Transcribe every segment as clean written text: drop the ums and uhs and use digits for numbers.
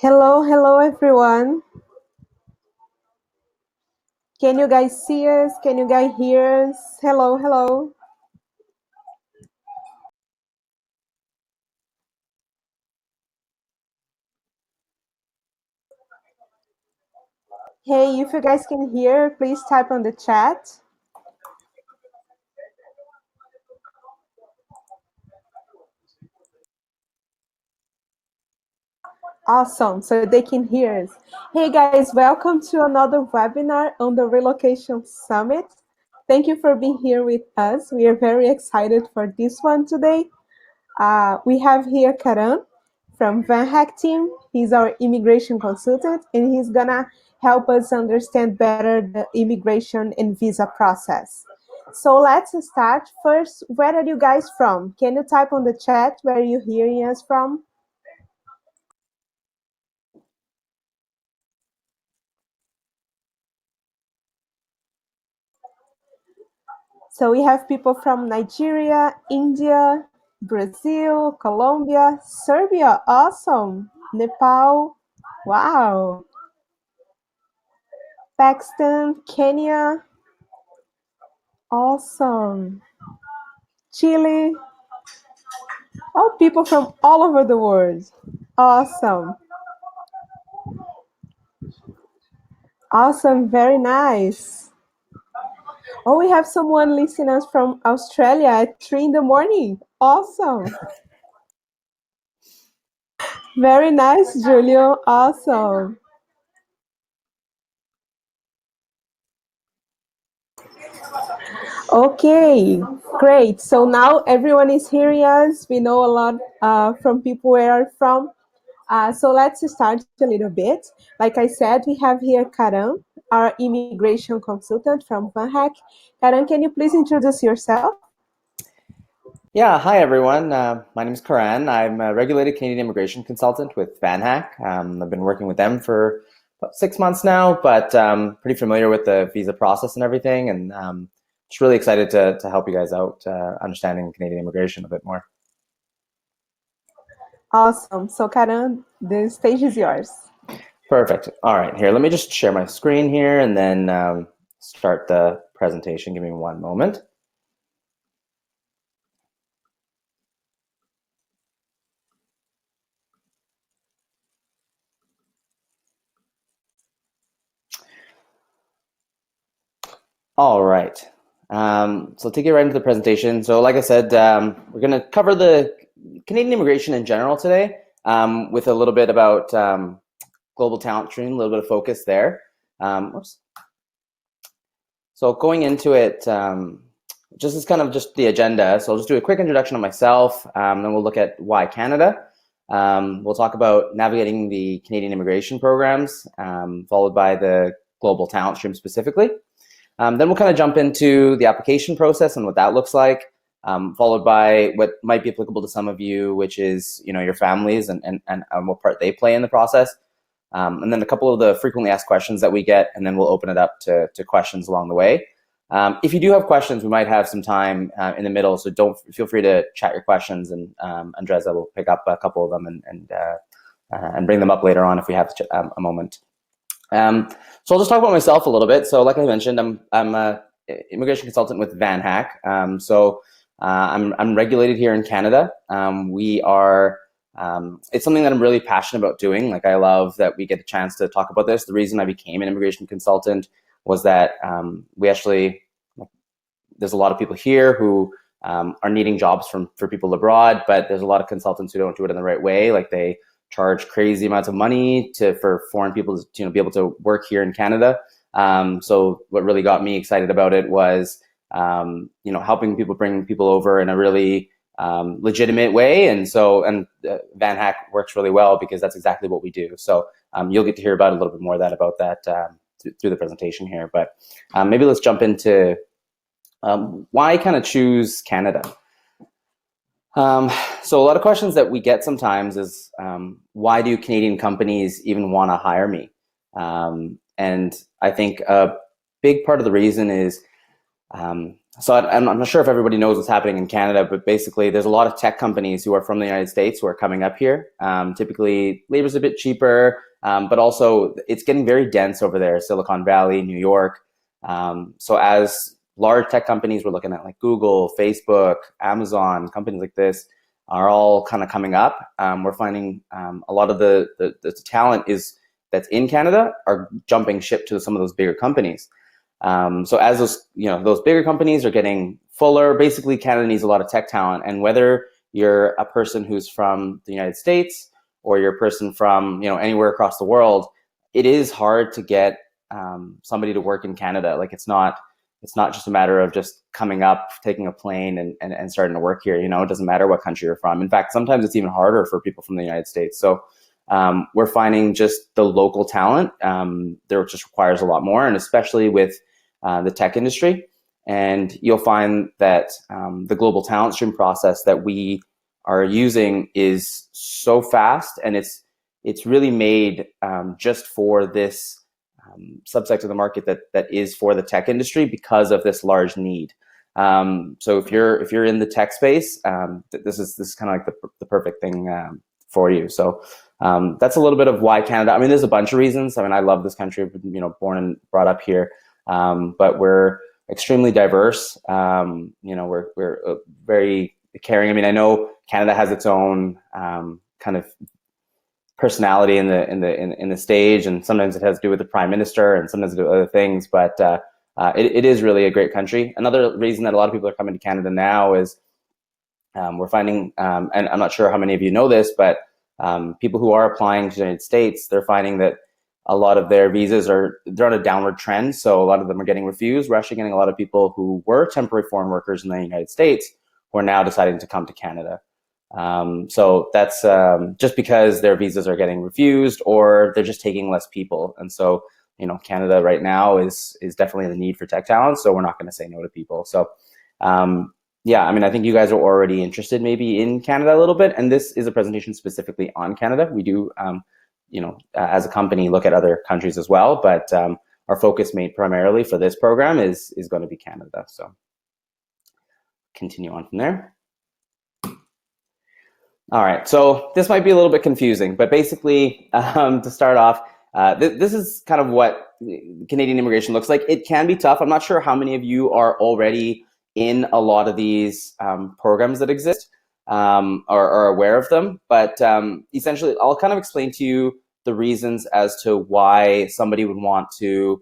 Hello, hello everyone. Can you guys see us? Can you guys hear us? Hello, hello. Hey, if you guys can hear, please type on the chat. Awesome, so they can hear us. Hey guys, welcome to another webinar on the Relocation Summit. Thank you for being here with us. We are very excited for this one today. We have here Karan from VanHack team. He's our immigration consultant, and he's gonna help us understand better the immigration and visa process. So let's start. First, where are you guys from? Can you type on the chat where you're hearing us from? So we have people from Nigeria, India, Brazil, Colombia, Serbia, awesome. Nepal, wow. Pakistan, Kenya, awesome. Chile. Oh, people from all over the world. Awesome. Awesome. Very nice. Oh, we have someone listening us from Australia at 3 in the morning. Awesome. Very nice, Julio. Awesome. Okay, great. So now everyone is hearing us. We know a lot from people where are from. So let's start a little bit. Like I said, we have here Karan, our immigration consultant from VanHack. Karan, can you please introduce yourself? Yeah, hi everyone. My name is Karan. I'm a regulated Canadian immigration consultant with VanHack. I've been working with them for about 6 months now, but pretty familiar with the visa process and everything, and just really excited to help you guys out understanding Canadian immigration a bit more. Awesome. So Karan, the stage is yours. Perfect. All right, here, let me just share my screen here and then start the presentation. Give me one moment. All right. So take it right into the presentation. So like I said, we're going to cover the Canadian immigration in general today with a little bit about global talent stream, a little bit of focus there. Oops. So going into it, just as kind of just the agenda. So I'll just do a quick introduction of myself, then we'll look at why Canada. We'll talk about navigating the Canadian immigration programs, followed by the global talent stream specifically. Then we'll kind of jump into the application process and what that looks like, followed by what might be applicable to some of you, which is your families and what part they play in the process. And then a couple of the frequently asked questions that we get, and then we'll open it up to questions along the way. If you do have questions, we might have some time in the middle, so feel free to chat your questions, and Andreza will pick up a couple of them and bring them up later on if we have a moment. So I'll just talk about myself a little bit. So like I mentioned, I'm a immigration consultant with VanHack. I'm regulated here in Canada. We are. It's something that I'm really passionate about doing. Like, I love that we get a chance to talk about this. The reason I became an immigration consultant was that there's a lot of people here who are needing jobs for people abroad, but there's a lot of consultants who don't do it in the right way. Like, they charge crazy amounts of money for foreign people to be able to work here in Canada. So what really got me excited about it was helping people, bring people over in a really legitimate way, and VanHack works really well because that's exactly what we do. So you'll get to hear about a little bit more about that through the presentation here. But maybe let's jump into why kind of choose Canada. So a lot of questions that we get sometimes is why do Canadian companies even want to hire me? And I think a big part of the reason is So I'm not sure if everybody knows what's happening in Canada, but basically there's a lot of tech companies who are from the United States who are coming up here. Typically labor's a bit cheaper, but also it's getting very dense over there, Silicon Valley, New York. So as large tech companies, we're looking at like Google, Facebook, Amazon, companies like this are all kind of coming up. We're finding a lot of the talent that's in Canada are jumping ship to some of those bigger companies. So as those bigger companies are getting fuller, basically Canada needs a lot of tech talent. And whether you're a person who's from the United States or you're a person from anywhere across the world, it is hard to get somebody to work in Canada. Like it's not just a matter of just coming up, taking a plane and starting to work here. It doesn't matter what country you're from. In fact, sometimes it's even harder for people from the United States. So we're finding just the local talent there just requires a lot more, and especially with the tech industry. And you'll find that the global talent stream process that we are using is so fast, and it's really made just for this subsect of the market that is for the tech industry because of this large need. So if you're in the tech space, this is kind of like the perfect thing for you. So that's a little bit of why Canada. I mean, there's a bunch of reasons. I mean, I love this country. I've been, born and brought up here, but we're extremely diverse. We're very caring. I mean, I know Canada has its own kind of personality in the stage, and sometimes it has to do with the prime minister, and sometimes it has to do with other things. But it is really a great country. Another reason that a lot of people are coming to Canada now is we're finding, and I'm not sure how many of you know this, but people who are applying to the United States, they're finding that a lot of their visas they're on a downward trend. So a lot of them are getting refused. We're actually getting a lot of people who were temporary foreign workers in the United States who are now deciding to come to Canada. So that's just because their visas are getting refused, or they're just taking less people. And so, Canada right now is definitely the need for tech talent. So we're not going to say no to people. So, yeah, I mean, I think you guys are already interested maybe in Canada a little bit. And this is a presentation specifically on Canada. We do, as a company, look at other countries as well. But our focus made primarily for this program is going to be Canada. So continue on from there. All right, so this might be a little bit confusing, but basically, to start off, this is kind of what Canadian immigration looks like. It can be tough. I'm not sure how many of you are already in a lot of these programs that exist or are aware of them, but essentially, I'll kind of explain to you the reasons as to why somebody would want to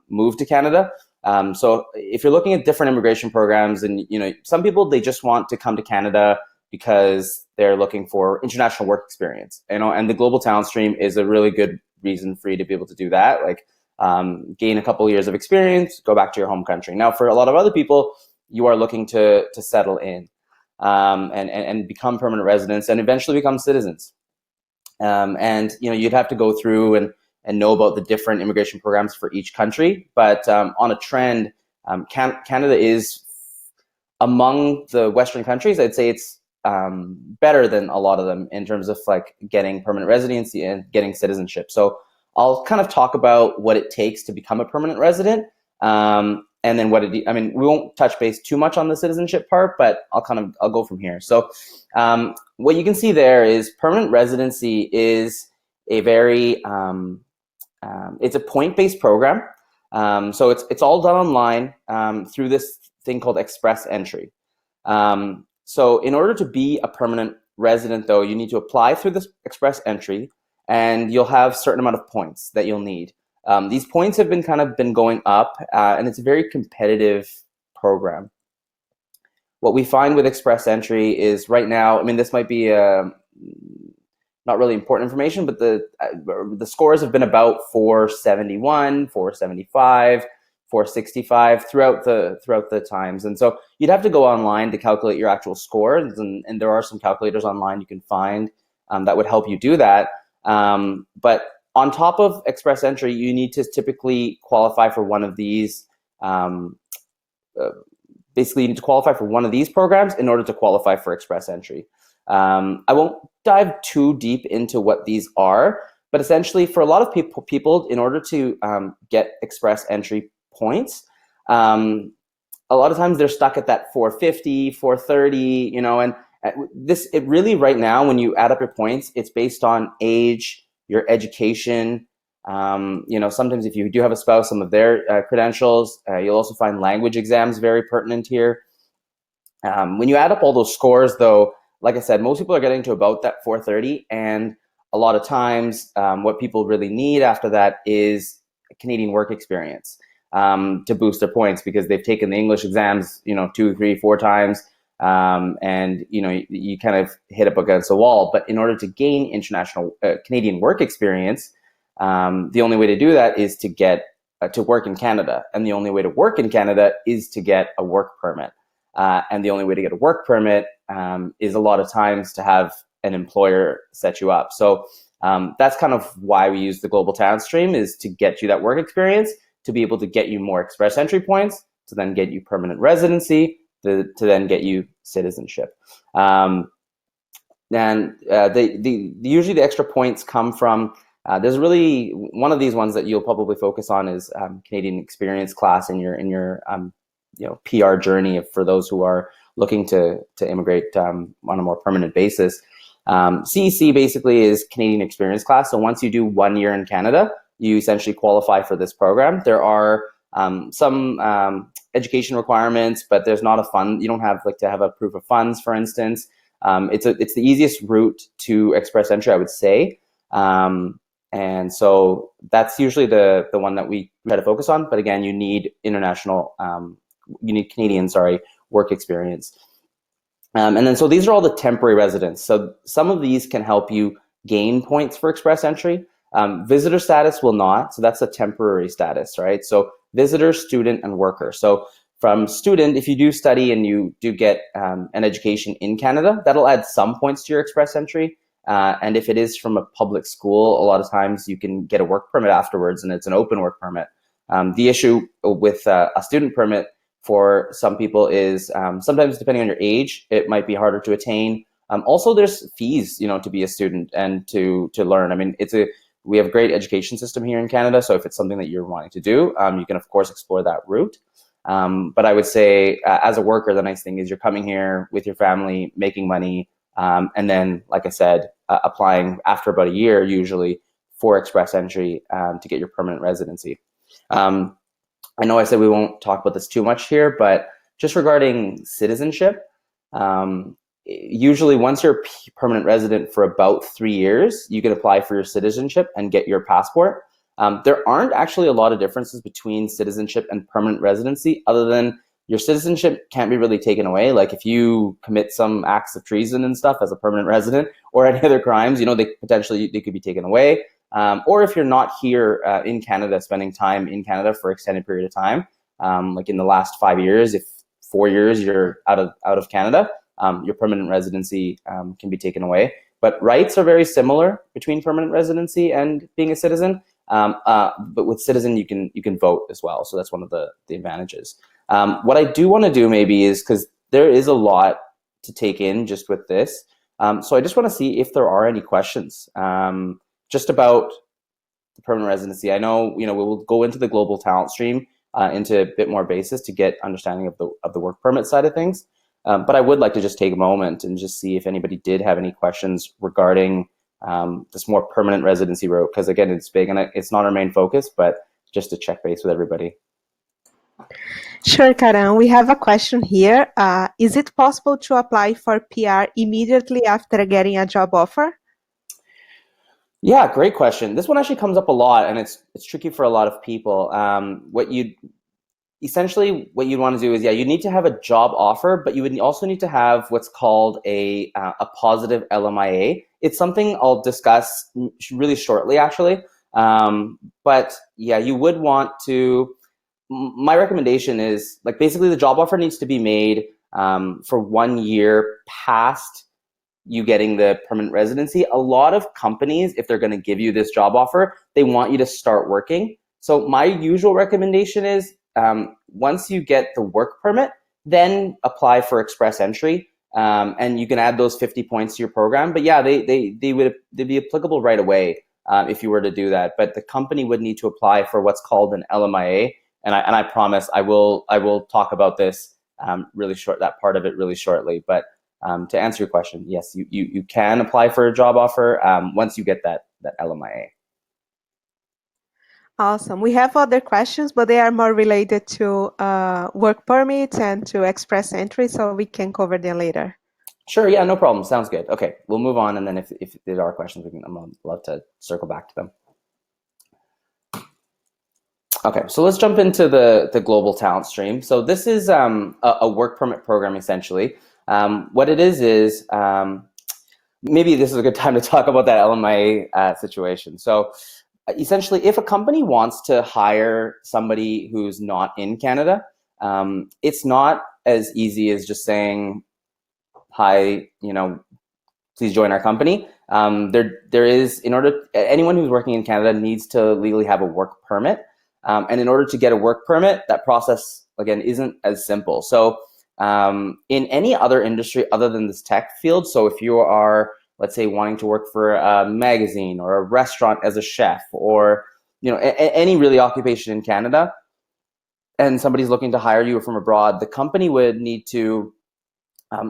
move to Canada. So if you're looking at different immigration programs, and some people, they just want to come to Canada because they're looking for international work experience, and the global talent stream is a really good reason for you to be able to do that. Like gain a couple of years of experience, go back to your home country. Now, for a lot of other people, you are looking to settle in and become permanent residents and eventually become citizens. And you'd have to go through and know about the different immigration programs for each country. But on a trend, Canada is among the Western countries. I'd say it's better than a lot of them in terms of like getting permanent residency and getting citizenship. So I'll kind of talk about what it takes to become a permanent resident, and then we won't touch base too much on the citizenship part, but I'll go from here. So what you can see there is permanent residency is a very it's a point-based program. So it's all done online through this thing called express entry. So in order to be a permanent resident, though, you need to apply through this express entry, and you'll have a certain amount of points that you'll need. These points have been going up, and it's a very competitive program. What we find with express entry is right now, I mean, this might be not really important information, but the scores have been about 471, 475, 465 throughout the times. And so you'd have to go online to calculate your actual scores, and there are some calculators online you can find that would help you do that. But on top of express entry, you need to typically qualify for one of these. Basically, you need to qualify for one of these programs in order to qualify for express entry. I won't dive too deep into what these are, but essentially for a lot of people in order to get express entry points, a a lot of times they're stuck at that 450, 430, and it really right now, when you add up your points, it's based on age, your education. Sometimes if you do have a spouse, some of their credentials. You'll also find language exams very pertinent here. When you add up all those scores, though, like I said, most people are getting to about that 430, and a lot of times what people really need after that is Canadian work experience to boost their points, because they've taken the English exams, 2, 3, 4 times, and you kind of hit up against the wall. But in order to gain international Canadian work experience, the only way to do that is to get to work in Canada, and the only way to work in Canada is to get a work permit. And the only way to get a work permit is a lot of times to have an employer set you up. So that's kind of why we use the Global Talent Stream, is to get you that work experience, to be able to get you more express entry points, to then get you permanent residency, to then get you citizenship. And usually the extra points come from, there's really one of these ones that you'll probably focus on is Canadian experience class in your PR journey for those who are looking to immigrate on a more permanent basis. CEC basically is Canadian experience class. So once you do 1 year in Canada, you essentially qualify for this program. There are some education requirements, but there's not a fund. You don't have to have a proof of funds, for instance. It's the easiest route to express entry, I would say. And so that's usually the one that we try to focus on. But again, you need Canadian, work experience. And then, so these are all the temporary residents. So some of these can help you gain points for express entry. Visitor status will not. So that's a temporary status, right? So visitor, student, and worker. So from student, if you do study and you do get an education in Canada, that'll add some points to your express entry. And if it is from a public school, a lot of times you can get a work permit afterwards, and it's an open work permit. The issue with a student permit for some people is sometimes, depending on your age, it might be harder to attain. Also, there's fees, to be a student and to learn. I mean, we have a great education system here in Canada, so if it's something that you're wanting to do, you can of course explore that route. But I would say, as a worker, the nice thing is you're coming here with your family, making money, and then, like I said, applying after about a year, usually, for express entry to get your permanent residency. I know I said we won't talk about this too much here, but just regarding citizenship, usually once you're a permanent resident for about 3 years, you can apply for your citizenship and get your passport. There aren't actually a lot of differences between citizenship and permanent residency, other than your citizenship can't be really taken away. Like if you commit some acts of treason and stuff as a permanent resident, or any other crimes, they could be taken away. Or if you're not here in Canada, spending time in Canada for an extended period of time, like in the last 5 years, if 4 years you're out of Canada, your permanent residency can be taken away. But rights are very similar between permanent residency and being a citizen. But with citizen, you can vote as well. So that's one of the advantages. What I do want to do maybe is, because there is a lot to take in just with this. So I just want to see if there are any questions just about the permanent residency. I know, we will go into the global talent stream into a bit more basis to get understanding of the work permit side of things. But I would like to just take a moment and just see if anybody did have any questions regarding this more permanent residency route, because again, it's big and it's not our main focus, but just to check base with everybody. Sure, Karan. We have a question here. Is it possible to apply for PR immediately after getting a job offer? Yeah, great question. This one actually comes up a lot, and it's tricky for a lot of people. What you'd want to do is, you need to have a job offer, but you would also need to have what's called a positive LMIA. It's something I'll discuss really shortly, actually. But yeah, you would want to. My recommendation is, basically the job offer needs to be made for 1 year past you getting the permanent residency. A lot of companies, if they're going to give you this job offer, they want you to start working. So my usual recommendation is, once you get the work permit, then apply for express entry, and you can add those 50 points to your program. But yeah, they'd be applicable right away if you were to do that. But the company would need to apply for what's called an LMIA, And I promise I will talk about this that part of it really shortly. But to answer your question, yes, you can apply for a job offer once you get that LMIA. Awesome. We have other questions, but they are more related to work permits and to express entry, so we can cover them later. Sure, yeah, no problem. Sounds good. Okay, we'll move on, and then if there are questions, I'd love to circle back to them. Okay, so let's jump into the global talent stream. So this is a work permit program, essentially. What it is maybe this is a good time to talk about that LMIA situation. So essentially, if a company wants to hire somebody who's not in Canada, it's not as easy as just saying, hi, please join our company. There is, anyone who's working in Canada needs to legally have a work permit. And in order to get a work permit, that process, again, isn't as simple. So in any other industry other than this tech field, so if you are, let's say, wanting to work for a magazine or a restaurant as a chef, or any really occupation in Canada, and somebody's looking to hire you from abroad, the company would need to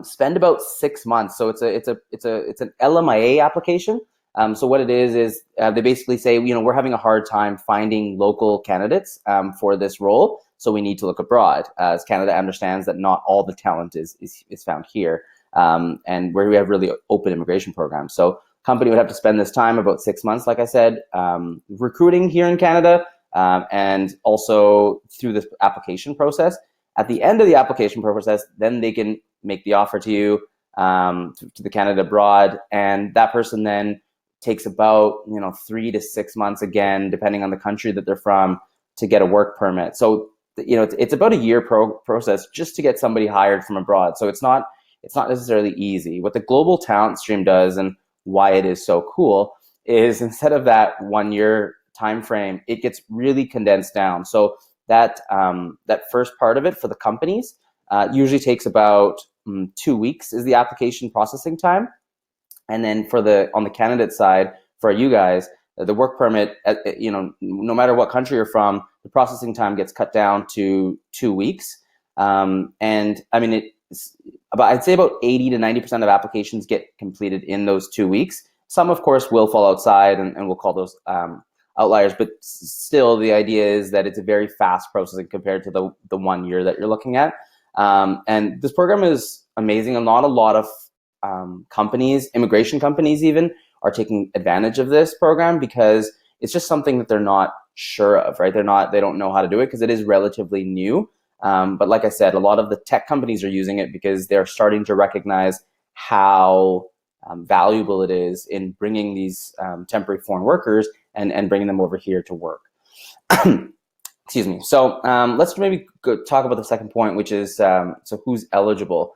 spend about 6 months. So it's an LMIA application. So what it is they basically say, we're having a hard time finding local candidates for this role, so we need to look abroad, as Canada understands that not all the talent is found here, and where we have really open immigration programs. So company would have to spend this time, about 6 months, like I said, recruiting here in Canada, and also through this application process. At the end of the application process, then they can make the offer to you, to the Canada abroad, and that person then takes about 3 to 6 months, again, depending on the country that they're from, to get a work permit. So it's about a year process just to get somebody hired from abroad. So it's not necessarily easy. What the global talent stream does, and why it is so cool, is instead of that 1 year time frame, it gets really condensed down. So that first part of it for the companies usually takes about 2 weeks is the application processing time. And then on the candidate side, for you guys, the work permit, no matter what country you're from, the processing time gets cut down to 2 weeks. And I mean, I'd say about 80 to 90% of applications get completed in those 2 weeks. Some, of course, will fall outside, and we'll call those outliers, but still the idea is that it's a very fast processing compared to the 1 year that you're looking at. And this program is amazing, and not a lot of companies, immigration companies even, are taking advantage of this program because it's just something that they're not sure of, right? They don't know how to do it because it is relatively new. But like I said, a lot of the tech companies are using it because they're starting to recognize how valuable it is in bringing these temporary foreign workers and bringing them over here to work. Excuse me. So let's maybe talk about the second point, which is so who's eligible.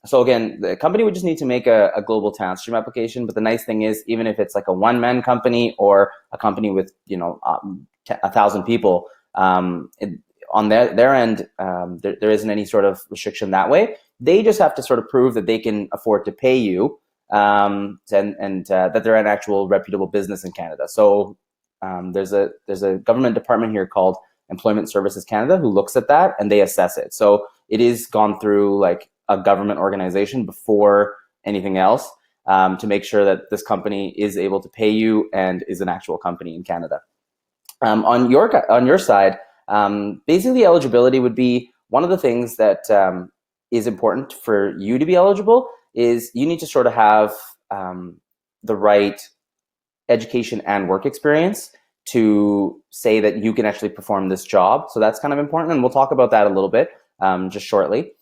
So again, the company would just need to make a global talent stream application. But the nice thing is, even if it's like a one-man company or a company with 1,000 people, on their end, there isn't any sort of restriction that way. They just have to sort of prove that they can afford to pay you, and that they're an actual reputable business in Canada. So there's a government department here called Employment Services Canada who looks at that and they assess it. So it is gone through like a government organization before anything else, to make sure that this company is able to pay you and is an actual company in Canada. On your side, basically eligibility would be one of the things that is important for you to be eligible. Is you need to sort of have the right education and work experience to say that you can actually perform this job. So that's kind of important, and we'll talk about that a little bit just shortly.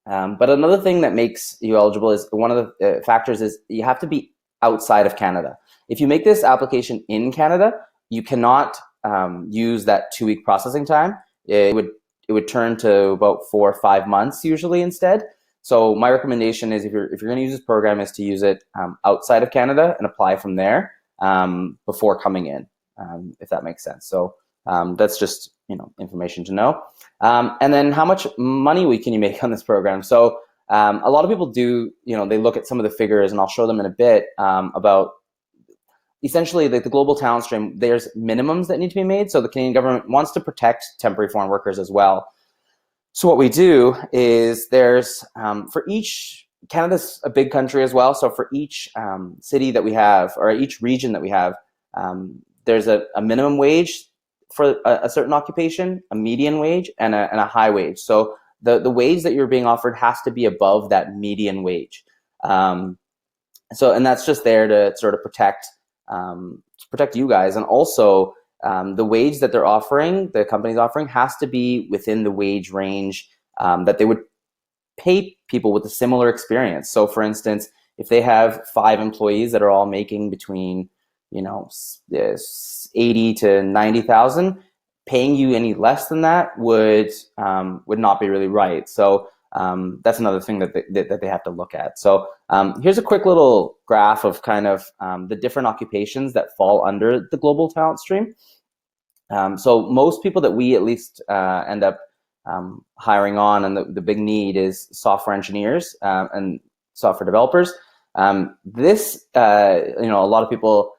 But another thing that makes you eligible is one of the factors is you have to be outside of Canada. If you make this application in Canada, you cannot use that 2-week processing time. It would turn to about 4 or 5 months usually instead. So my recommendation is if you're going to use this program is to use it outside of Canada and apply from there before coming in, if that makes sense. So that's just information to know. And then how much money can you make on this program? So a lot of people do, they look at some of the figures, and I'll show them in a bit, about essentially, the global talent stream, there's minimums that need to be made. So the Canadian government wants to protect temporary foreign workers as well. So what we do is there's, for each, Canada's a big country as well. So for each city that we have, or each region that we have, there's a minimum wage for a certain occupation, a median wage, and a high wage. So the wage that you're being offered has to be above that median wage. And that's just there to sort of protect you guys. And also, the wage that they're offering, the company's offering, has to be within the wage range that they would pay people with a similar experience. So for instance, if they have 5 employees that are all making between 80 to 90,000, paying you any less than that would not be really right. So that's another thing that they have to look at. So here's a quick little graph of kind of the different occupations that fall under the global talent stream. So most people that we at least end up hiring on, and the big need is software engineers and software developers. This, a lot of people,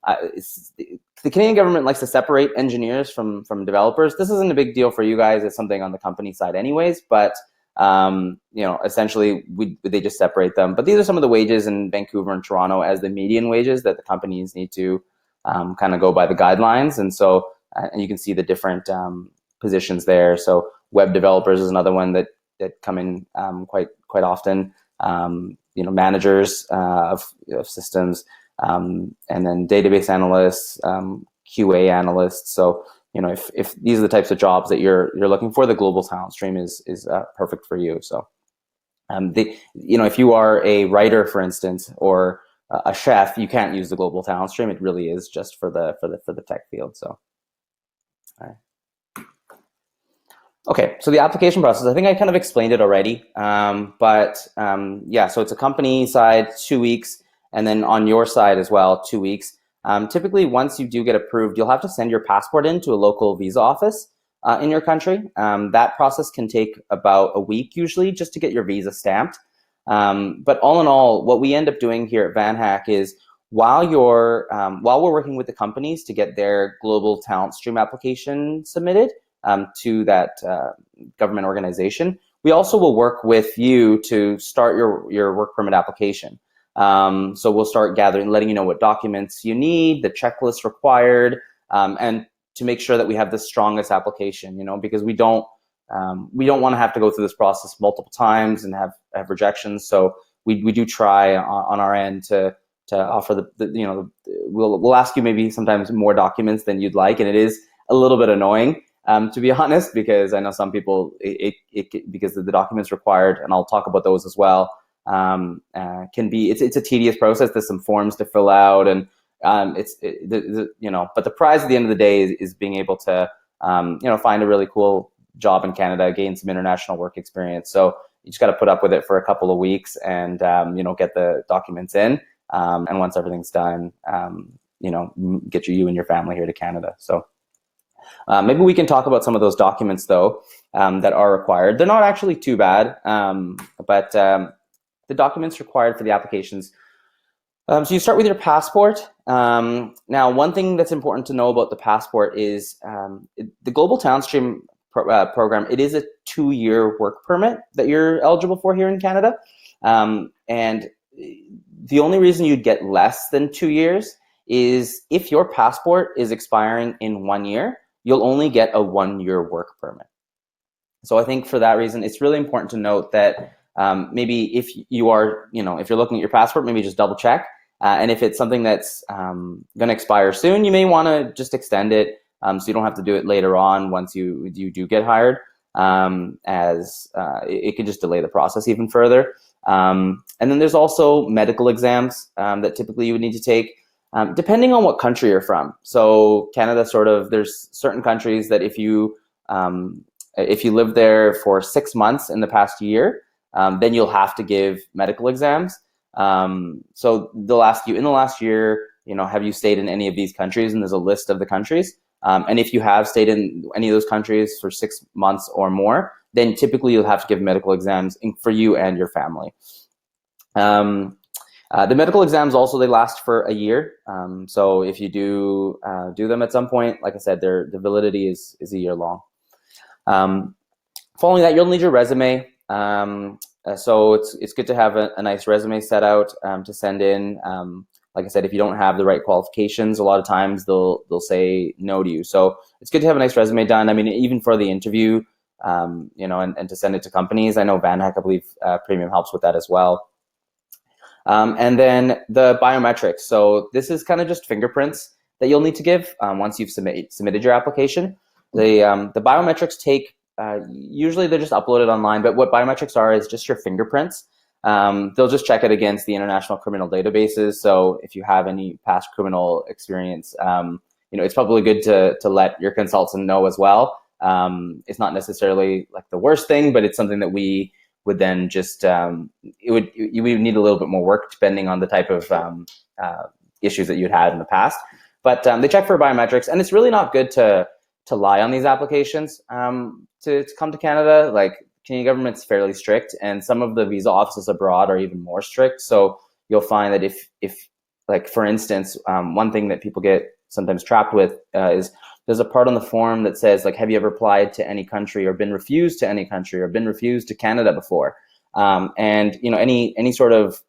the Canadian government likes to separate engineers from developers. This isn't a big deal for you guys. It's something on the company side anyways, but essentially they just separate them. But these are some of the wages in Vancouver and Toronto as the median wages that the companies need to kind of go by the guidelines. And so, and you can see the different positions there. So web developers is another one that come in quite often. Managers of systems, and then database analysts, QA analysts. So if these are the types of jobs that you're looking for, the global talent stream is perfect for you. So if you are a writer, for instance, or a chef, you can't use the global talent stream. It really is just for the tech field. So, all right. Okay, so the application process, I think I kind of explained it already, yeah, so it's a company side, 2 weeks, and then on your side as well, 2 weeks. Typically, once you do get approved, you'll have to send your passport in to a local visa office in your country. That process can take about a week usually just to get your visa stamped. But all in all, what we end up doing here at VanHack is while we're working with the companies to get their global talent stream application submitted, to that government organization, we also will work with you to start your work permit application. So we'll start letting you know what documents you need, the checklist required, and to make sure that we have the strongest application, because we don't want to have to go through this process multiple times and have rejections. So we do try on our end to offer we'll ask you maybe sometimes more documents than you'd like, and it is a little bit annoying. To be honest, because I know some people, because of the documents required, and I'll talk about those as well, it's a tedious process. There's some forms to fill out, and but the prize at the end of the day is being able to, find a really cool job in Canada, gain some international work experience. So you just got to put up with it for a couple of weeks and, get the documents in. And once everything's done, get you and your family here to Canada. So. Maybe we can talk about some of those documents, though, that are required. They're not actually too bad, but the documents required for the applications. So you start with your passport. Now, one thing that's important to know about the passport is the Global Talent Stream program, it is a 2-year work permit that you're eligible for here in Canada. And the only reason you'd get less than 2 years is if your passport is expiring in 1 year, you'll only get a 1-year work permit. So I think for that reason, it's really important to note that maybe if you are, if you're looking at your passport, maybe just double check. And if it's something that's going to expire soon, you may want to just extend it so you don't have to do it later on once you do get hired, as it could just delay the process even further. And then there's also medical exams that typically you would need to take. Depending on what country you're from. So Canada, there's certain countries that if you live there for 6 months in the past year, then you'll have to give medical exams. So they'll ask you in the last year, have you stayed in any of these countries? And there's a list of the countries. And if you have stayed in any of those countries for 6 months or more, then typically you'll have to give medical exams for you and your family. The medical exams also, they last for a year. So if you do them at some point, like I said, the validity is a year long. Following that, you'll need your resume. So it's good to have a nice resume set out to send in. Like I said, if you don't have the right qualifications, a lot of times they'll say no to you. So it's good to have a nice resume done. I mean, even for the interview, and to send it to companies. I know VanHack, I believe, Premium helps with that as well. And then the biometrics. So this is kind of just fingerprints that you'll need to give once you've submitted your application. The biometrics take, usually they're just uploaded online, but what biometrics are is just your fingerprints. They'll just check it against the international criminal databases. So if you have any past criminal experience, it's probably good to let your consultant know as well. It's not necessarily like the worst thing, but it's something that we would then just, you would need a little bit more work depending on the type of issues that you'd had in the past. But they check for biometrics, and it's really not good to lie on these applications to come to Canada. Like, Canadian government's fairly strict, and some of the visa offices abroad are even more strict. So you'll find that if like, for instance, one thing that people get sometimes trapped with is there's a part on the form that says, like, have you ever applied to any country or been refused to any country or been refused to Canada before? And any sort of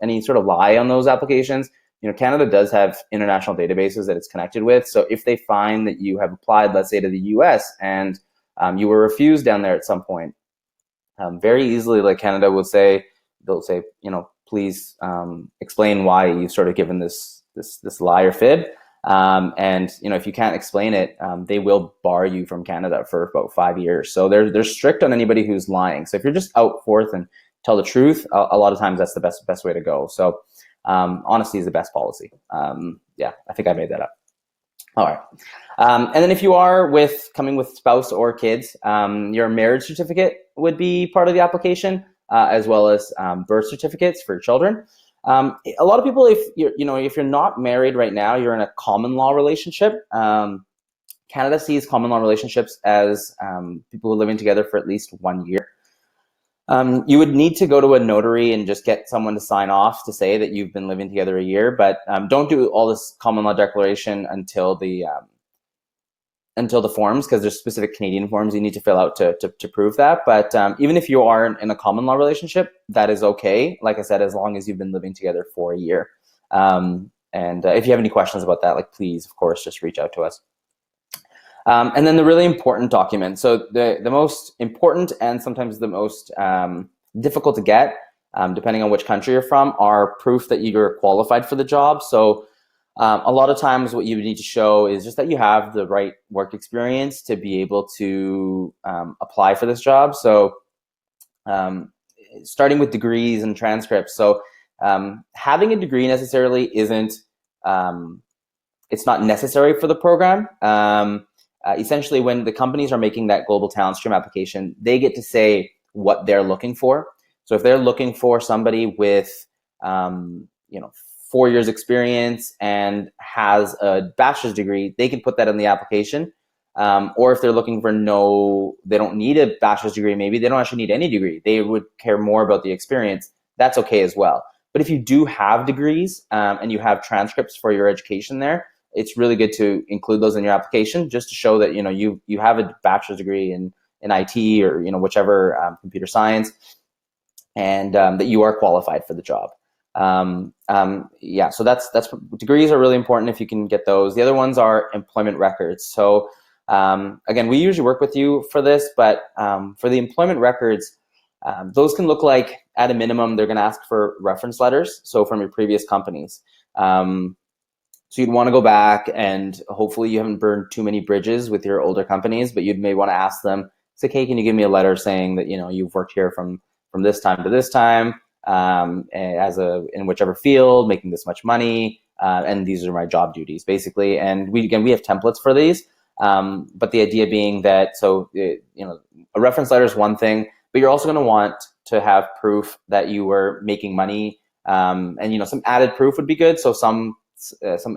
lie on those applications, Canada does have international databases that it's connected with. So if they find that you have applied, let's say, to the US and you were refused down there at some point, very easily, like, Canada will say, they'll say, please explain why you've sort of given this lie or fib. And if you can't explain it, they will bar you from Canada for about 5 years. So they're strict on anybody who's lying. So if you're just out forth and tell the truth, a lot of times that's the best way to go. So honesty is the best policy. Yeah, I think I made that up. All right. And then if you are coming with spouse or kids, your marriage certificate would be part of the application, as well as birth certificates for children. A lot of people, if you're not married right now, you're in a common law relationship. Canada sees common law relationships as people who are living together for at least 1 year. You would need to go to a notary and just get someone to sign off to say that you've been living together a year, but don't do all this common law declaration until the forms, because there's specific Canadian forms you need to fill out to prove that. But even if you are in a common law relationship, that is okay. Like I said, as long as you've been living together for a year. And if you have any questions about that, please, of course, just reach out to us. And then the really important documents. So the most important and sometimes the most difficult to get, depending on which country you're from, are proof that you're qualified for the job. So a lot of times what you need to show is just that you have the right work experience to be able to apply for this job. So starting with degrees and transcripts. So having a degree necessarily isn't, it's not necessary for the program. Essentially, when the companies are making that global talent stream application, they get to say what they're looking for. So if they're looking for somebody with 4 years experience and has a bachelor's degree, they can put that in the application. Or if they're looking for they don't need a bachelor's degree, maybe they don't actually need any degree, they would care more about the experience, that's okay as well. But if you do have degrees and you have transcripts for your education there, it's really good to include those in your application, just to show that you have a bachelor's degree in IT or whichever computer science, and that you are qualified for the job. Yeah, so that's degrees are really important if you can get those. The other ones are employment records. So again, we usually work with you for this, but for the employment records, those can look like, at a minimum, they're going to ask for reference letters, so from your previous companies. So you'd want to go back, and hopefully you haven't burned too many bridges with your older companies, but you may want to ask them, say, hey, can you give me a letter saying that you've worked here from this time to this time, in whichever field, making this much money, and these are my job duties, basically. And we have templates for these, but the idea being that, a reference letter is one thing, but you're also going to want to have proof that you were making money, and some added proof would be good. So some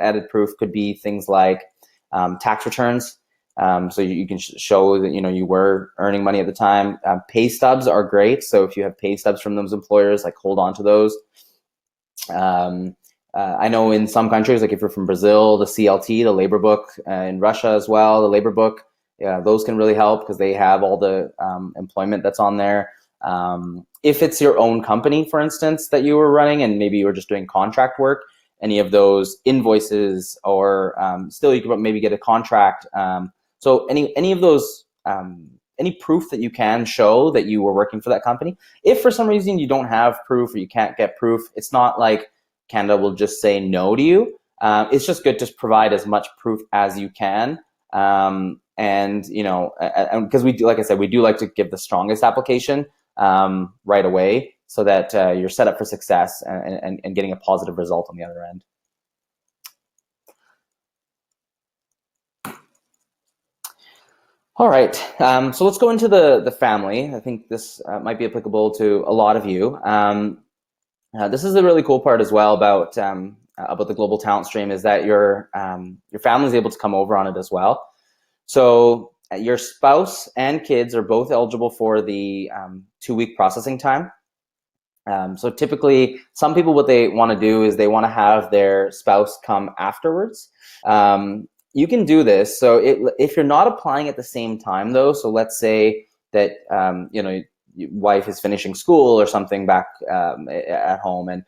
added proof could be things like tax returns. So you can show that you were earning money at the time. Pay stubs are great. So if you have pay stubs from those employers, hold on to those. I know in some countries, like if you're from Brazil, the CLT, the labor book, in Russia as well, the labor book, those can really help because they have all the employment that's on there. If it's your own company, for instance, that you were running and maybe you were just doing contract work, any of those invoices or still you could maybe get a contract. So any of those, any proof that you can show that you were working for that company. If for some reason you don't have proof or you can't get proof, it's not like Canada will just say no to you. It's just good to provide as much proof as you can. And because we do, like I said, we do like to give the strongest application right away so that you're set up for success and getting a positive result on the other end. All right, so let's go into the family. I think this might be applicable to a lot of you. This is the really cool part as well about the global talent stream is that your family is able to come over on it as well. So your spouse and kids are both eligible for the 2-week processing time. So typically, some people, what they want to do is they want to have their spouse come afterwards. You can do this. So if you're not applying at the same time, though, so let's say that your wife is finishing school or something back at home, and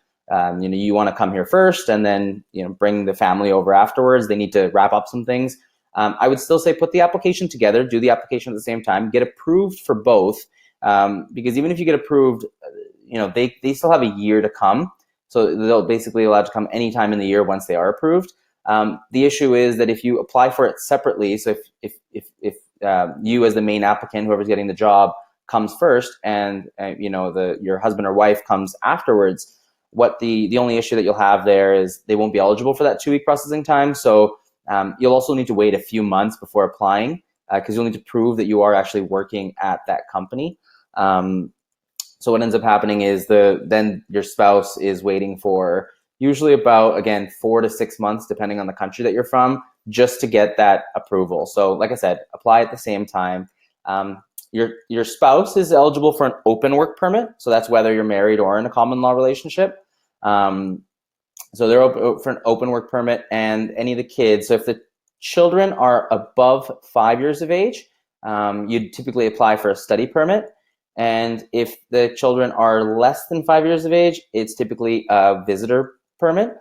you want to come here first, and then bring the family over afterwards. They need to wrap up some things. I would still say put the application together, do the application at the same time, get approved for both, because even if you get approved, they still have a year to come. So they'll basically allowed to come anytime in the year once they are approved. The issue is that if you apply for it separately, so if you as the main applicant, whoever's getting the job, comes first, and your husband or wife comes afterwards, what the only issue that you'll have there is they won't be eligible for that 2-week processing time. So you'll also need to wait a few months before applying because you'll need to prove that you are actually working at that company. So what ends up happening is then your spouse is waiting for usually about, again, 4 to 6 months, depending on the country that you're from, just to get that approval. So like I said, apply at the same time. Your spouse is eligible for an open work permit. So that's whether you're married or in a common law relationship. So they're open for an open work permit, and any of the kids. So if the children are above 5 years of age, you'd typically apply for a study permit. And if the children are less than 5 years of age, it's typically a visitor permit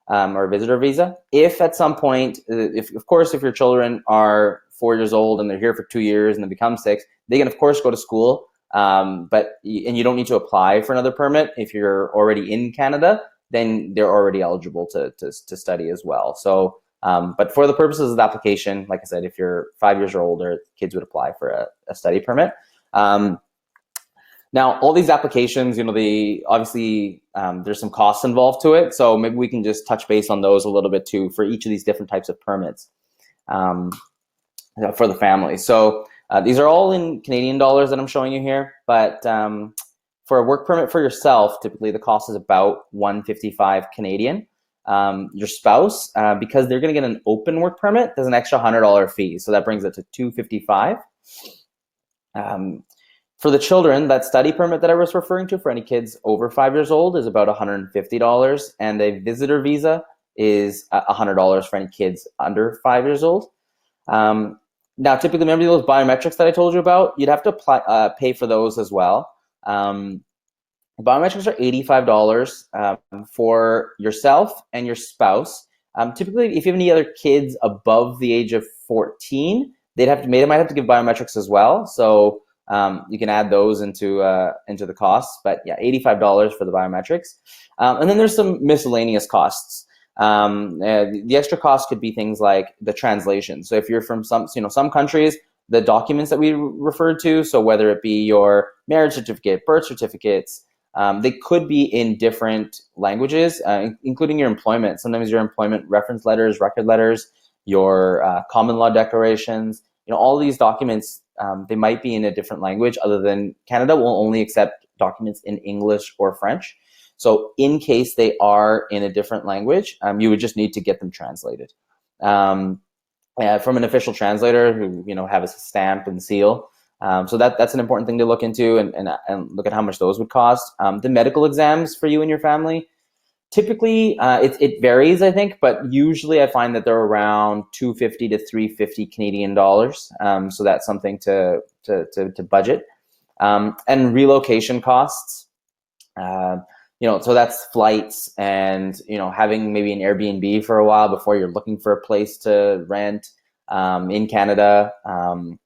or a visitor visa. If at some point, if your children are 4 years old and they're here for 2 years and then become 6, they can of course go to school, and you don't need to apply for another permit. If you're already in Canada, then they're already eligible to study as well. So, but for the purposes of the application, like I said, if you're 5 years or older, kids would apply for a study permit. Now, all these applications, obviously there's some costs involved to it. So maybe we can just touch base on those a little bit too for each of these different types of permits for the family. So these are all in Canadian dollars that I'm showing you here. But for a work permit for yourself, typically the cost is about $155 Canadian. Your spouse, because they're going to get an open work permit, there's an extra $100 fee. So that brings it to $255. For the children, that study permit that I was referring to for any kids over 5 years old is about $150, and a visitor visa is $100 for any kids under 5 years old. Now, typically, remember those biometrics that I told you about? You'd have to pay for those as well. Biometrics are $85 for yourself and your spouse. Typically, if you have any other kids above the age of 14, they might have to give biometrics as well. So you can add those into the costs, but yeah, $85 for the biometrics. And then there's some miscellaneous costs. The extra cost could be things like the translation. So if you're from some countries, the documents that we referred to, so whether it be your marriage certificate, birth certificates, they could be in different languages, including your employment. Sometimes your employment reference letters, record letters, your common law declarations, all these documents, they might be in a different language other than Canada will only accept documents in English or French. So in case they are in a different language, you would just need to get them translated from an official translator who have a stamp and seal. So that's an important thing to look into and look at how much those would cost. The medical exams for you and your family, Typically, it varies, I think, but usually I find that they're around 250 to 350 Canadian dollars. So that's something to budget. And relocation costs, so that's flights and, having maybe an Airbnb for a while before you're looking for a place to rent in Canada. And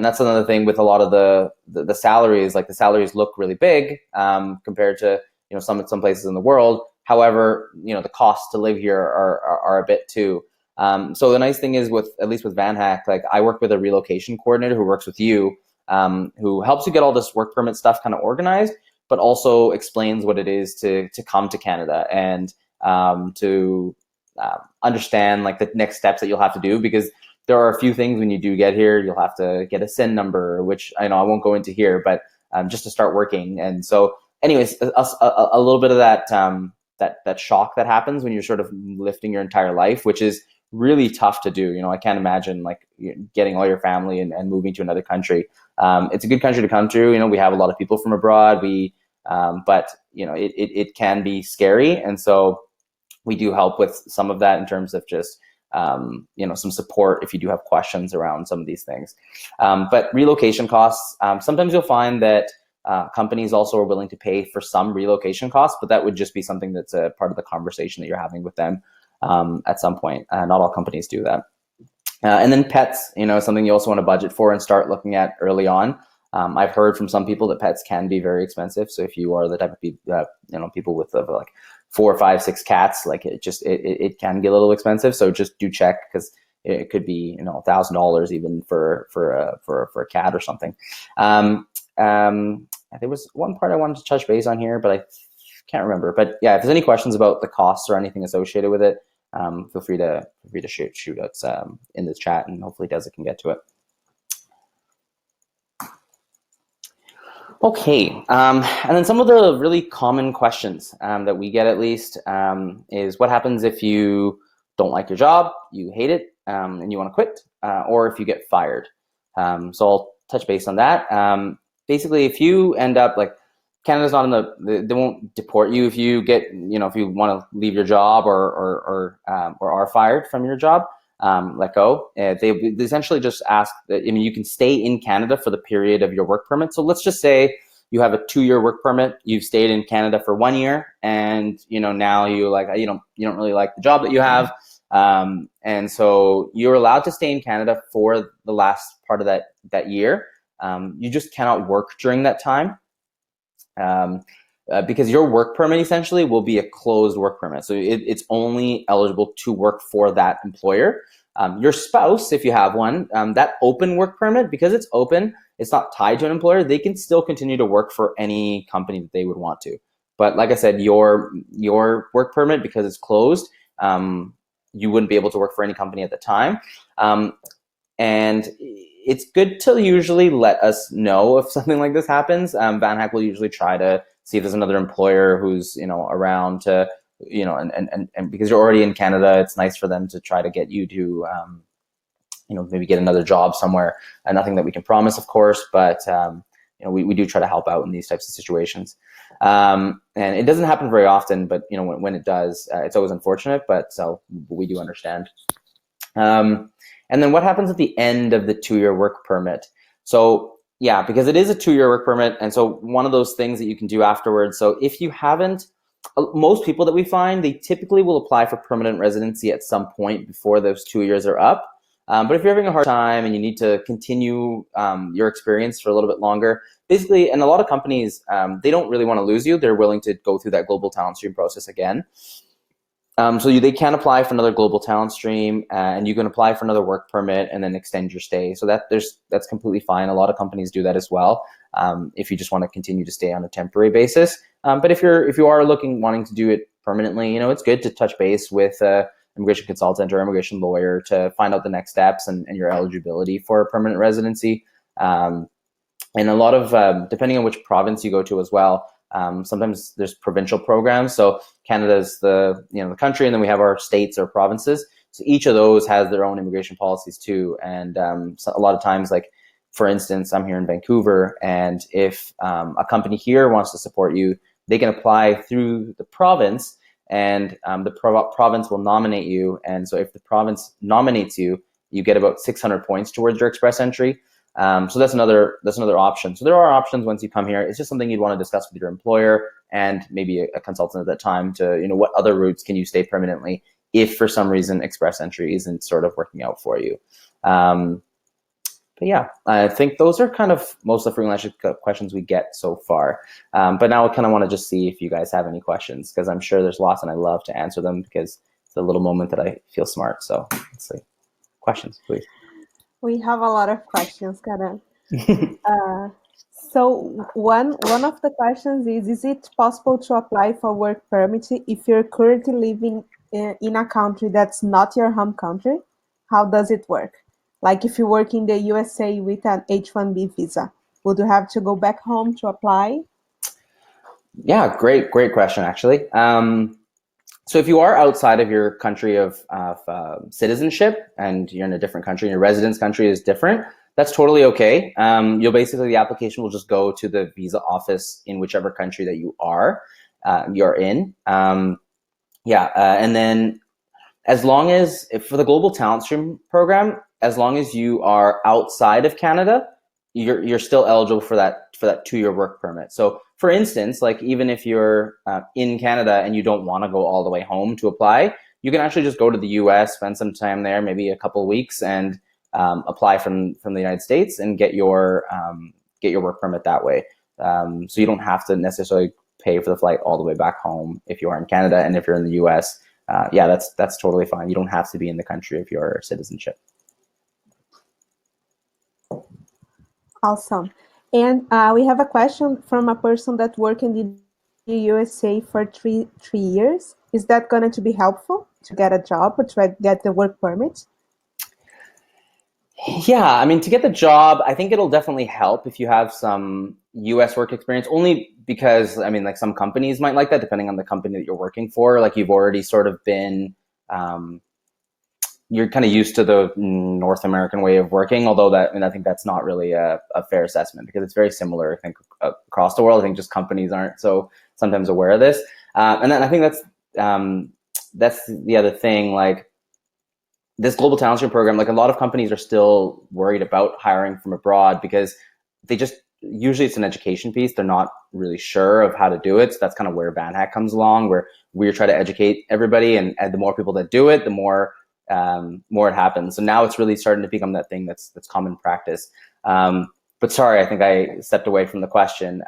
that's another thing with a lot of the salaries. Like the salaries look really big compared to some places in the world. However, the costs to live here are a bit too. So the nice thing is, at least with VanHack, like I work with a relocation coordinator who works with you, who helps you get all this work permit stuff kind of organized, but also explains what it is to come to Canada and to understand like the next steps that you'll have to do, because there are a few things when you do get here. You'll have to get a SIN number, which I know I won't go into here, but just to start working. And so anyways, a little bit of that that shock that happens when you're sort of lifting your entire life, which is really tough to do. I can't imagine like getting all your family and moving to another country. It's a good country to come to. We have a lot of people from abroad. But it can be scary, and so we do help with some of that in terms of just some support if you do have questions around some of these things. But relocation costs, sometimes you'll find that companies also are willing to pay for some relocation costs, but that would just be something that's a part of the conversation that you're having with them at some point. Not all companies do that. And then pets, something you also want to budget for and start looking at early on. I've heard from some people that pets can be very expensive. So if you are the type of people with like 4, 5, 6 cats, like it can get a little expensive. So just do check, because it could be $1,000 even for a cat or something. There was one part I wanted to touch base on here, but I can't remember. But yeah, if there's any questions about the costs or anything associated with it, feel free to shoot us in the chat, and hopefully Desi can get to it. Okay, and then some of the really common questions that we get, at least, is what happens if you don't like your job, you hate it, and you want to quit, or if you get fired. So I'll touch base on that. Basically, if you end up like, Canada's not in they won't deport you if you get, if you want to leave your job or are fired from your job, let go. They essentially just ask that, you can stay in Canada for the period of your work permit. So let's just say you have a 2-year work permit, you've stayed in Canada for 1 year, and now you don't really like the job that you have, and so you're allowed to stay in Canada for the last part of that year. You just cannot work during that time. Because your work permit essentially will be a closed work permit. So it's only eligible to work for that employer. Your spouse, if you have one, that open work permit, because it's open, it's not tied to an employer, they can still continue to work for any company that they would want to. But like I said, your work permit, because it's closed, you wouldn't be able to work for any company at the time. And it's good to usually let us know if something like this happens. VanHack will usually try to see if there's another employer who's around to and because you're already in Canada, it's nice for them to try to get you to maybe get another job somewhere. Nothing that we can promise, of course, but we do try to help out in these types of situations. And it doesn't happen very often, but when it does, it's always unfortunate. But so we do understand. And then what happens at the end of the 2-year work permit? So yeah, because it is a 2-year work permit, and so one of those things that you can do afterwards. So if you haven't, most people that we find, they typically will apply for permanent residency at some point before those 2 years are up. But if you're having a hard time and you need to continue your experience for a little bit longer, basically, and a lot of companies, they don't really want to lose you. They're willing to go through that global talent stream process again. So they can apply for another global talent stream, and you can apply for another work permit and then extend your stay. So that's completely fine. A lot of companies do that as well, if you just want to continue to stay on a temporary basis. But if you are wanting to do it permanently, it's good to touch base with immigration consultant or immigration lawyer to find out the next steps and your eligibility for a permanent residency. And a lot of, depending on which province you go to as well, sometimes there's provincial programs. So Canada's the country, and then we have our states or provinces. So each of those has their own immigration policies too. And so a lot of times, like for instance, I'm here in Vancouver, and if a company here wants to support you, they can apply through the province, and the province will nominate you. And so if the province nominates you, you get about 600 points towards your express entry. So that's another option. So there are options once you come here. It's just something you'd want to discuss with your employer and maybe a consultant at that time to, what other routes can you stay permanently if for some reason express entry isn't sort of working out for you. But yeah, I think those are kind of most of the free language questions we get so far. But now I kind of want to just see if you guys have any questions, because I'm sure there's lots and I love to answer them because it's a little moment that I feel smart. So let's see. Questions, please. We have a lot of questions, Karan. So one of the questions is it possible to apply for work permit if you're currently living in a country that's not your home country? How does it work? Like if you work in the USA with an H-1B visa, would you have to go back home to apply? Yeah, great question, actually. So if you are outside of your country of citizenship and you're in a different country, and your residence country is different, that's totally okay. The application will just go to the visa office in whichever country that you're in. And then as long as, for the Global Talent Stream program, as long as you are outside of Canada, you're still eligible for that 2-year work permit. So for instance, like even if you're in Canada and you don't want to go all the way home to apply, you can actually just go to the US, spend some time there, maybe a couple of weeks, and apply from the United States and get your work permit that way. So you don't have to necessarily pay for the flight all the way back home if you are in Canada. And if you're in the US, that's totally fine. You don't have to be in the country of your citizenship. Awesome. And we have a question from a person that worked in the USA for three years. Is that going to be helpful to get a job or to get the work permit? Yeah, I mean, to get the job, I think it'll definitely help if you have some US work experience, only because, I mean, like some companies might like that, depending on the company that you're working for. Like you've already sort of been, you're kind of used to the North American way of working, although I think that's not really a fair assessment because it's very similar, I think, across the world. I think just companies aren't so sometimes aware of this. And then I think that's the other thing, like, this global talent stream program, like a lot of companies are still worried about hiring from abroad because usually it's an education piece. They're not really sure of how to do it. So that's kind of where VanHack comes along, where we try to educate everybody, and the more people that do it, the more it happens. So now it's really starting to become that thing that's common practice. But sorry, I think I stepped away from the question.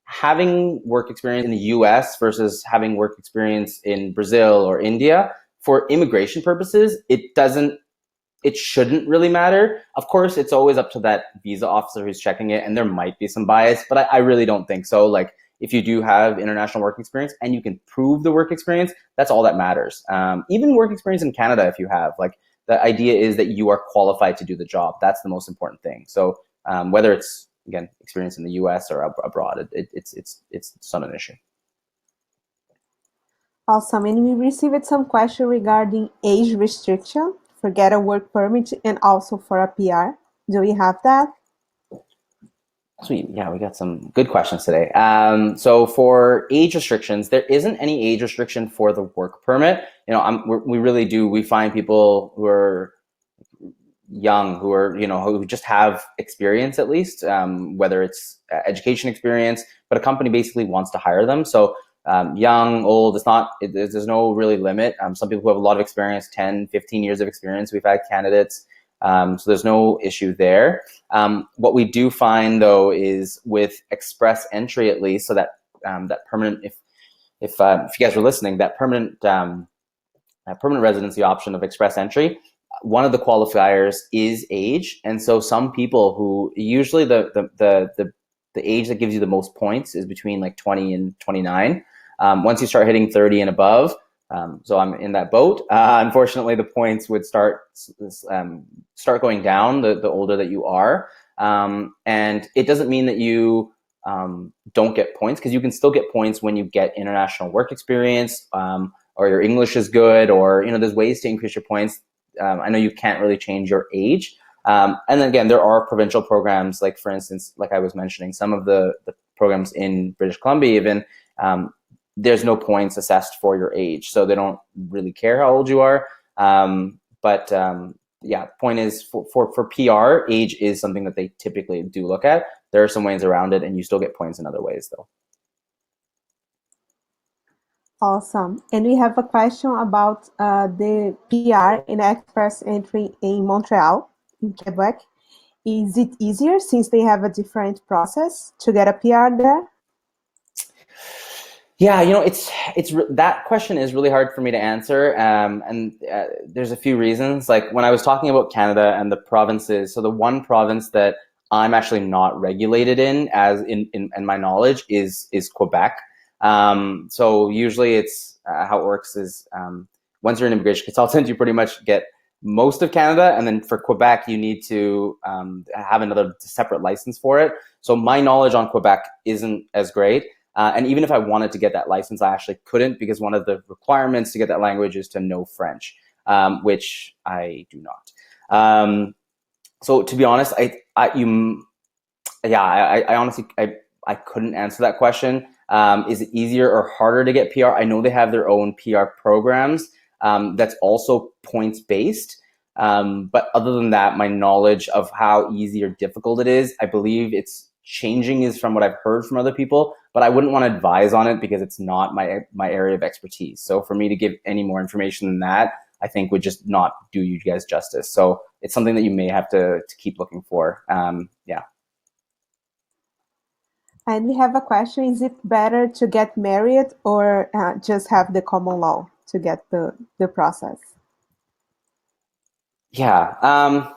Having work experience in the US versus having work experience in Brazil or India, for immigration purposes, it shouldn't really matter. Of course, it's always up to that visa officer who's checking it, and there might be some bias, but I really don't think so. Like, if you do have international work experience and you can prove the work experience, that's all that matters. Even work experience in Canada, if you have, like, the idea is that you are qualified to do the job. That's the most important thing. So whether it's, again, experience in the US or abroad, it's not an issue. Awesome. And we received some question regarding age restriction for get a work permit and also for a PR. Do we have that? Sweet. Yeah, we got some good questions today. So for age restrictions, there isn't any age restriction for the work permit. We find people who are young, who just have experience, at least, whether it's education experience, but a company basically wants to hire them. So young, old, there's no really limit. Some people who have a lot of experience, 10, 15 years of experience, we've had candidates. So there's no issue there. What we do find, though, is with express entry, at least, so that permanent, if you guys were listening, that permanent residency option of express entry, one of the qualifiers is age. And so some people who usually the age that gives you the most points is between like 20 and 29. Once you start hitting 30 and above, so I'm in that boat. Unfortunately, the points would start going down the older that you are. And it doesn't mean that you don't get points, because you can still get points when you get international work experience, or your English is good, or there's ways to increase your points. I know you can't really change your age. And then again, there are provincial programs, like, for instance, like I was mentioning, some of the programs in British Columbia even, there's no points assessed for your age, so they don't really care how old you are. Yeah, point is for PR, age is something that they typically do look at. There are some ways around it, and you still get points in other ways, though. Awesome. And we have a question about the PR in express entry in Montreal, in Quebec. Is it easier since they have a different process to get a PR there? Yeah, that question is really hard for me to answer, and there's a few reasons. Like when I was talking about Canada and the provinces, so the one province that I'm actually not regulated in, as in my knowledge, is Quebec. So usually it's how it works is once you're an immigration consultant, you pretty much get most of Canada, and then for Quebec, you need to have another separate license for it. So my knowledge on Quebec isn't as great. And even if I wanted to get that license, I actually couldn't, because one of the requirements to get that language is to know French, which I do not. So to be honest, I honestly couldn't answer that question. Is it easier or harder to get PR? I know they have their own PR programs that's also points based. But other than that, my knowledge of how easy or difficult it is, I believe it's changing is from what I've heard from other people, but I wouldn't want to advise on it because it's not my area of expertise. So for me to give any more information than that, I think would just not do you guys justice. So it's something that you may have to keep looking for. Yeah. And we have a question, is it better to get married or just have the common law to get the process? Yeah.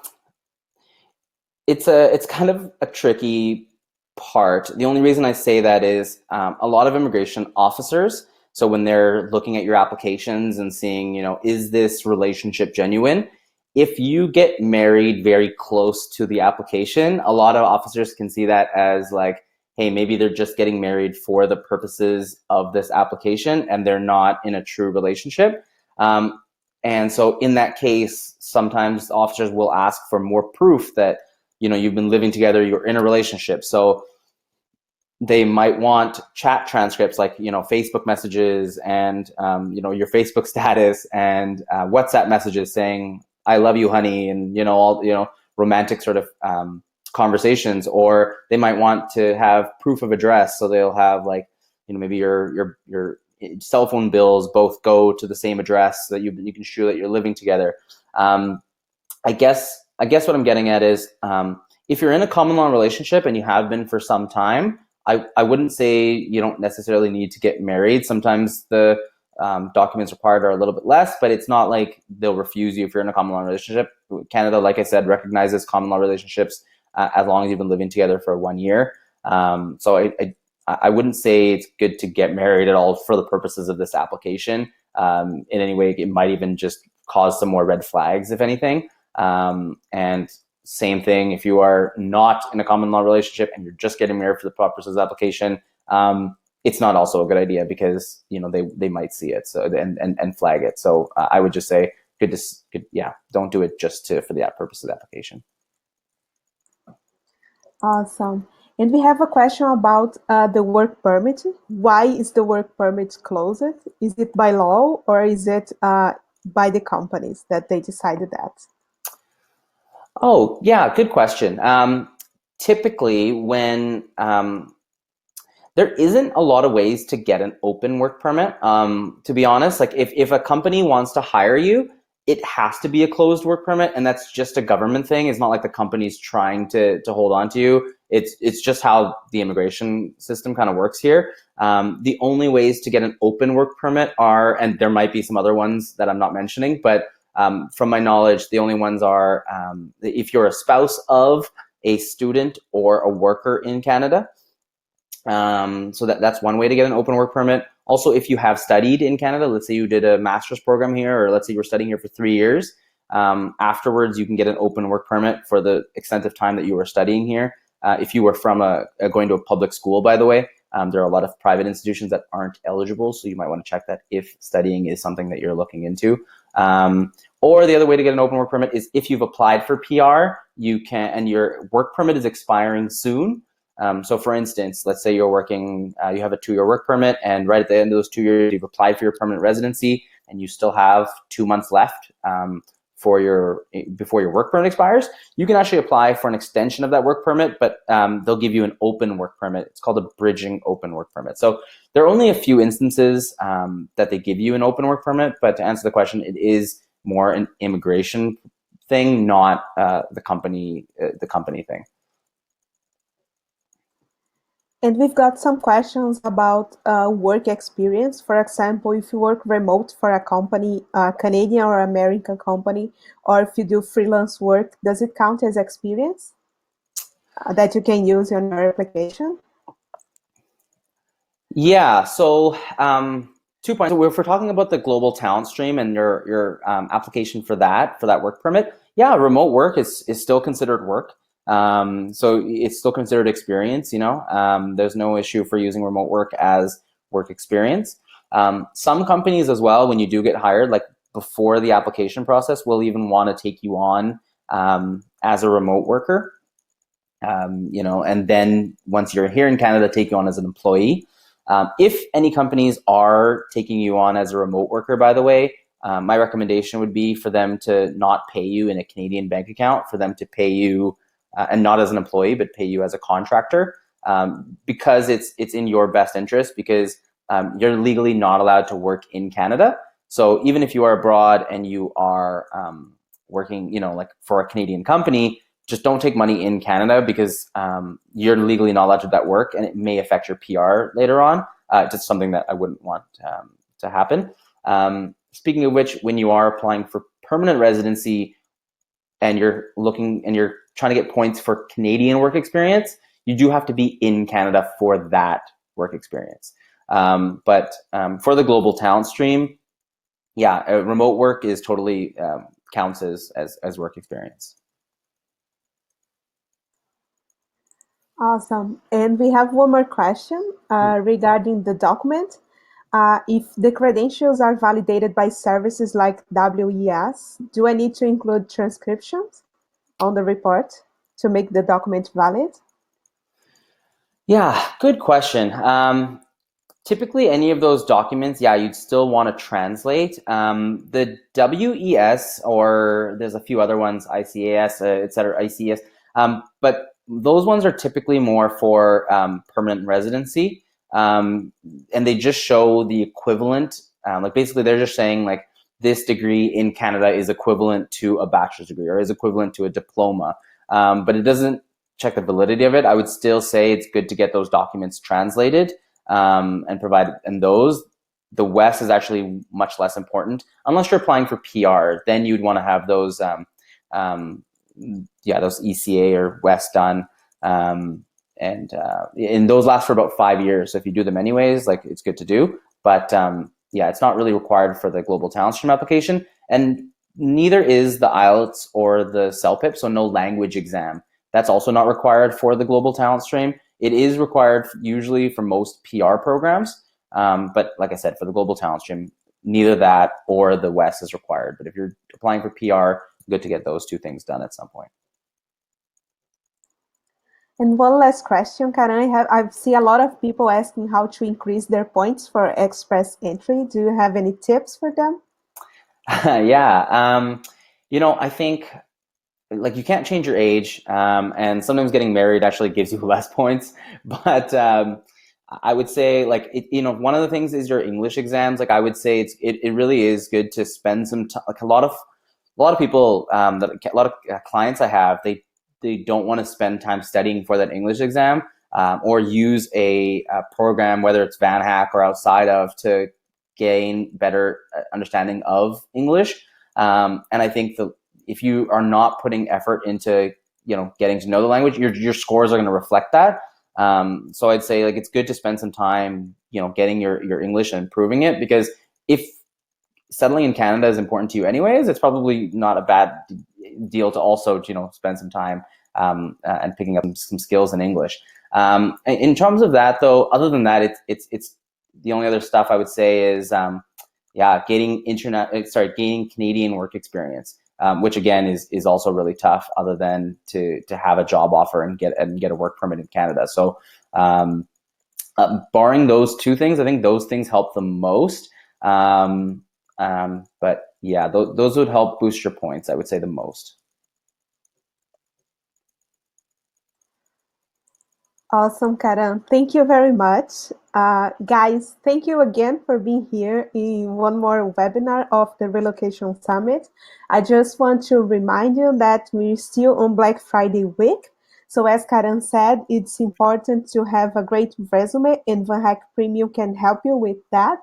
It's kind of a tricky part. The only reason I say that is a lot of immigration officers, so when they're looking at your applications and seeing, is this relationship genuine? If you get married very close to the application, a lot of officers can see that as like, hey, maybe they're just getting married for the purposes of this application and they're not in a true relationship. And so in that case, sometimes officers will ask for more proof that you've been living together, you're in a relationship. So they might want chat transcripts, like Facebook messages and your Facebook status and WhatsApp messages saying "I love you, honey," and all romantic sort of conversations. Or they might want to have proof of address, so they'll have like maybe your cell phone bills both go to the same address so that you can show that you're living together. I guess what I'm getting at is if you're in a common law relationship and you have been for some time, I wouldn't say you don't necessarily need to get married. Sometimes the documents required are a little bit less, but it's not like they'll refuse you if you're in a common law relationship. Canada, like I said, recognizes common law relationships as long as you've been living together for 1 year. So I wouldn't say it's good to get married at all for the purposes of this application. In any way, it might even just cause some more red flags, if anything. And same thing, if you are not in a common law relationship and you're just getting married for the purposes of application, it's not also a good idea because they might see it and flag it. So I would just say don't do it just for the purpose of the application. Awesome. And we have a question about the work permit. Why is the work permit closed? Is it by law or is it by the companies that they decided that? Oh, yeah, good question. Typically, when there isn't a lot of ways to get an open work permit, to be honest, like if a company wants to hire you, it has to be a closed work permit, and that's just a government thing. It's not like the company's trying to hold on to you. It's just how the immigration system kind of works here. The only ways to get an open work permit are, and there might be some other ones that I'm not mentioning, but from my knowledge, the only ones are if you're a spouse of a student or a worker in Canada. So that's one way to get an open work permit. Also, if you have studied in Canada, let's say you did a master's program here, or let's say you were studying here for 3 years, afterwards you can get an open work permit for the extent of time that you were studying here. If you were from going to a public school, by the way, there are a lot of private institutions that aren't eligible, so you might want to check that if studying is something that you're looking into. Or the other way to get an open work permit is if you've applied for PR, you can, and your work permit is expiring soon, So for instance, let's say you're working, you have a 2-year work permit, and right at the end of those 2 years, you've applied for your permanent residency, and you still have 2 months left before your work permit expires. You can actually apply for an extension of that work permit, but they'll give you an open work permit. It's called a bridging open work permit. So there are only a few instances that they give you an open work permit, but to answer the question, it is more an immigration thing, not the company thing. And we've got some questions about work experience. For example, if you work remote for a company, a Canadian or American company, or if you do freelance work, does it count as experience that you can use on your application? Yeah, so 2 points. So if we're talking about the global talent stream and your application for that work permit, yeah, remote work is still considered work. So it's still considered experience, there's no issue for using remote work as work experience. Some companies as well, when you do get hired, like before the application process, will even want to take you on as a remote worker, and then once you're here in Canada, take you on as an employee. If any companies are taking you on as a remote worker, by the way, my recommendation would be for them to not pay you in a Canadian bank account, for them to pay you and not as an employee, but pay you as a contractor, because it's in your best interest, because you're legally not allowed to work in Canada. So even if you are abroad and you are working, like for a Canadian company, just don't take money in Canada, because you're legally not allowed to do that work, and it may affect your PR later on. Just something that I wouldn't want to happen. Speaking of which, when you are applying for permanent residency and you're trying to get points for Canadian work experience, you do have to be in Canada for that work experience. But for the global talent stream, yeah, remote work is totally counts as work experience. Awesome. And we have one more question regarding the document. If the credentials are validated by services like WES, do I need to include transcriptions on the report to make the document valid? Yeah, good question. Typically, any of those documents, yeah, you'd still want to translate. The WES, or there's a few other ones, ICAS, et cetera, ICS, but those ones are typically more for permanent residency, and they just show the equivalent. Like basically, they're just saying like this degree in Canada is equivalent to a bachelor's degree or is equivalent to a diploma, but it doesn't check the validity of it. I would still say it's good to get those documents translated and provided. And the WES is actually much less important unless you're applying for PR. Then you'd want to have those. Those ECA or WES done, and those last for about 5 years. So if you do them anyways, like it's good to do. But it's not really required for the global talent stream application, and neither is the IELTS or the CELPIP. So no language exam. That's also not required for the global talent stream. It is required usually for most PR programs, but like I said, for the global talent stream, neither that or the WES is required. But if you're applying for PR, good to get those two things done at some point. And one last question, Karan. I see a lot of people asking how to increase their points for express entry. Do you have any tips for them? Yeah, I think like you can't change your age, and sometimes getting married actually gives you less points. But I would say like one of the things is your English exams. Like I would say it really is good to spend some time. Like a lot of people a lot of clients I have, they don't want to spend time studying for that English exam, or use a program, whether it's VanHack or outside of, to gain better understanding of English. And I think if you are not putting effort into getting to know the language, your scores are going to reflect that. So I'd say like it's good to spend some time getting your English and improving it, because if settling in Canada is important to you anyways, it's probably not a bad deal to also spend some time and picking up some skills in English. In terms of that though, other than that, it's the only other stuff I would say is gaining Canadian work experience. which again is also really tough, other than to have a job offer and get a work permit in Canada. So barring those two things, I think those things help the most. But yeah, those would help boost your points, I would say, the most. Awesome, Karan. Thank you very much. Guys, thank you again for being here in one more webinar of the Relocation Summit. I just want to remind you that we're still on Black Friday week. So as Karan said, it's important to have a great resume, and VanHack Premium can help you with that.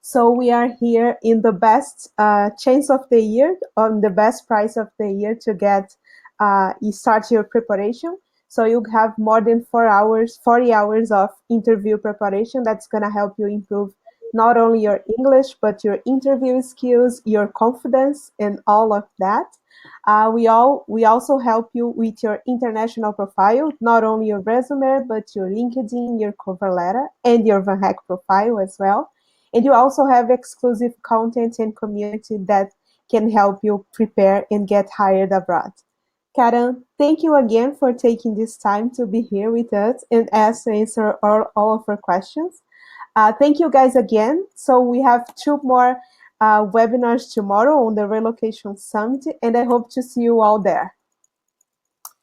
So we are here in the best chance of the year, on the best price of the year to get you start your preparation. So you have more than 4 hours, 40 hours of interview preparation that's going to help you improve not only your English, but your interview skills, your confidence, and all of that. We also help you with your international profile, not only your resume, but your LinkedIn, your cover letter, and your VanHack profile as well. And you also have exclusive content and community that can help you prepare and get hired abroad. Karan, thank you again for taking this time to be here with us and answer all of our questions. Thank you guys again. So we have two more webinars tomorrow on the Relocation Summit, and I hope to see you all there.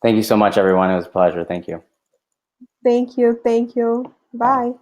Thank you so much, everyone. It was a pleasure. Thank you. Thank you. Thank you. Bye. Bye.